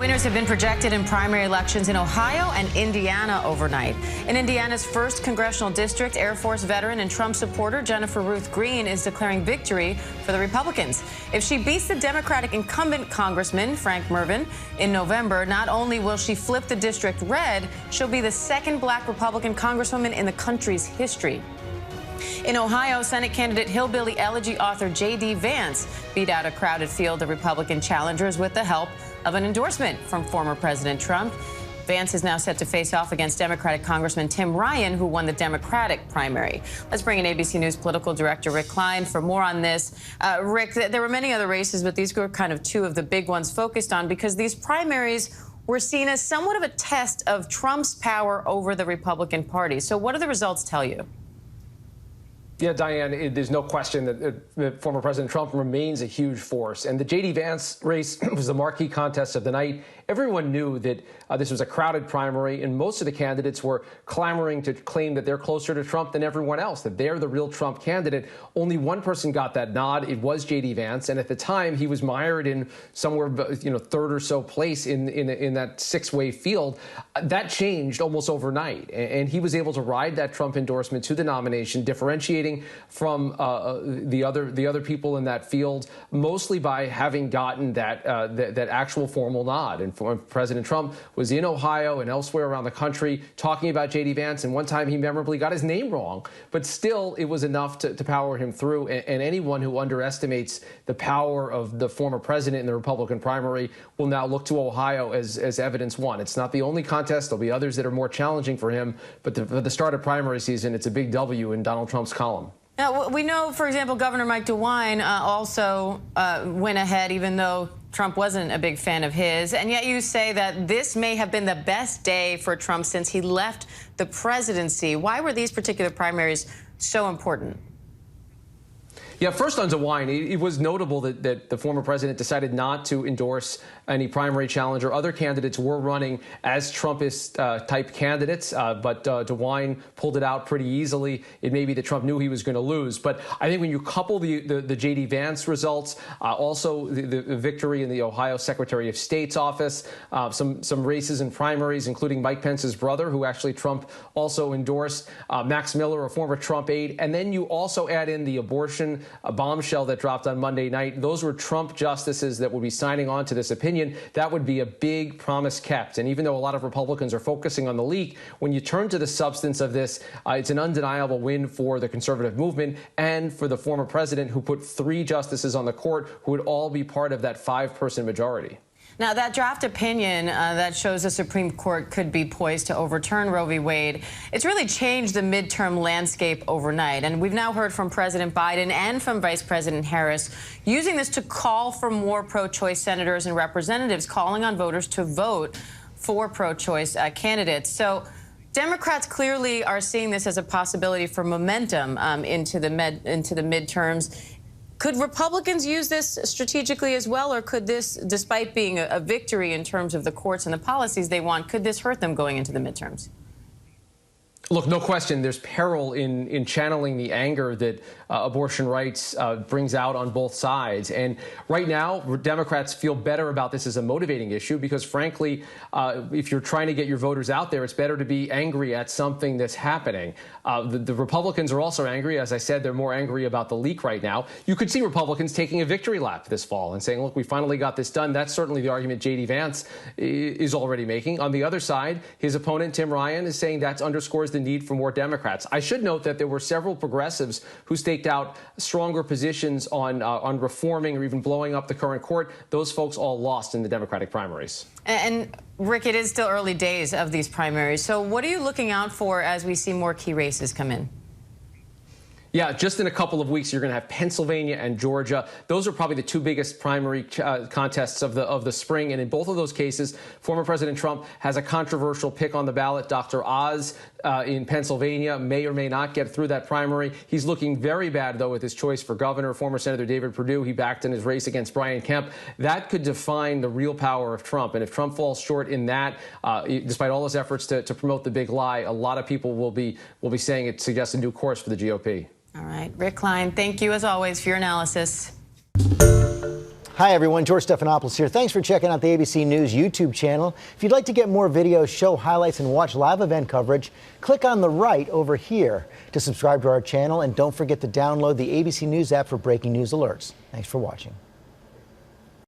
Winners have been projected in primary elections in Ohio and Indiana overnight. In Indiana's first congressional district, Air Force veteran and Trump supporter Jennifer Ruth Green is declaring victory for the Republicans. If she beats the Democratic incumbent Congressman Frank Mervyn in November, not only will she flip the district red, she'll be the second black Republican congresswoman in the country's history. In Ohio, Senate candidate Hillbilly Elegy author J.D. Vance beat out a crowded field of Republican challengers with the help of an endorsement from former President Trump. Vance is now set to face off against Democratic Congressman Tim Ryan, who won the Democratic primary. Let's bring in ABC News political director Rick Klein for more on this. Rick, there were many other races, but these were kind of two of the big ones focused on because these primaries were seen as somewhat of a test of Trump's power over the Republican Party. So what do the results tell you? Yeah, Diane, there's no question that former President Trump remains a huge force. And the J.D. Vance race was the marquee contest of the night. Everyone knew that this was a crowded primary, and most of the candidates were clamoring to claim that they're closer to Trump than everyone else, that they're the real Trump candidate. Only one person got that nod. It was J.D. Vance. And at the time, he was mired in somewhere, third or so place in that six-way field. That changed almost overnight. And he was able to ride that Trump endorsement to the nomination, differentiating from the other people in that field, mostly by having gotten that actual formal nod. And President Trump was in Ohio and elsewhere around the country talking about J.D. Vance, and one time he memorably got his name wrong, but still it was enough to power him through. And anyone who underestimates the power of the former president in the Republican primary will now look to Ohio as evidence one. It's not the only contest. There'll be others that are more challenging for him, but for the start of primary season, it's a big W in Donald Trump's column. Now, we know, for example, Governor Mike DeWine also went ahead, even though Trump wasn't a big fan of his. And yet you say that this may have been the best day for Trump since he left the presidency. Why were these particular primaries so important? Yeah, first on DeWine, it was notable that the former president decided not to endorse any primary challenger. Other candidates were running as Trumpist-type candidates, but DeWine pulled it out pretty easily. It may be that Trump knew he was going to lose. But I think when you couple the J.D. Vance results, also the victory in the Ohio Secretary of State's office, some races and primaries, including Mike Pence's brother, who actually Trump also endorsed, Max Miller, a former Trump aide, and then you also add in the abortion bombshell that dropped on Monday night. Those were Trump justices that would be signing on to this opinion. That would be a big promise kept. And even though a lot of Republicans are focusing on the leak, when you turn to the substance of this, it's an undeniable win for the conservative movement and for the former president, who put 3 justices on the court who would all be part of that 5-person majority. Now, that draft opinion that shows the Supreme Court could be poised to overturn Roe v. Wade, it's really changed the midterm landscape overnight. And we've now heard from President Biden and from Vice President Harris using this to call for more pro-choice senators and representatives, calling on voters to vote for pro-choice candidates. So Democrats clearly are seeing this as a possibility for momentum into the midterms. Could Republicans use this strategically as well, or could this, despite being a victory in terms of the courts and the policies they want, could this hurt them going into the midterms? Look, no question, there's peril in channeling the anger that abortion rights brings out on both sides. And right now, Democrats feel better about this as a motivating issue because, frankly, if you're trying to get your voters out there, it's better to be angry at something that's happening. The Republicans are also angry. As I said, they're more angry about the leak right now. You could see Republicans taking a victory lap this fall and saying, look, we finally got this done. That's certainly the argument J.D. Vance is already making. On the other side, his opponent, Tim Ryan, is saying that underscores the need for more Democrats. I should note that there were several progressives who staked out stronger positions on reforming or even blowing up the current court. Those folks all lost in the Democratic primaries. And Rick, it is still early days of these primaries. So what are you looking out for as we see more key races come in? Yeah, just in a couple of weeks, you're going to have Pennsylvania and Georgia. Those are probably the 2 biggest primary contests of the spring. And in both of those cases, former President Trump has a controversial pick on the ballot. Dr. Oz in Pennsylvania may or may not get through that primary. He's looking very bad, though, with his choice for governor. Former Senator David Perdue, he backed in his race against Brian Kemp. That could define the real power of Trump. And if Trump falls short in that, despite all his efforts to promote the big lie, a lot of people will be saying it suggests a new course for the GOP. All right. Rick Klein, thank you, as always, for your analysis. Hi, everyone. George Stephanopoulos here. Thanks for checking out the ABC News YouTube channel. If you'd like to get more videos, show highlights, and watch live event coverage, click on the right over here to subscribe to our channel. And don't forget to download the ABC News app for breaking news alerts. Thanks for watching.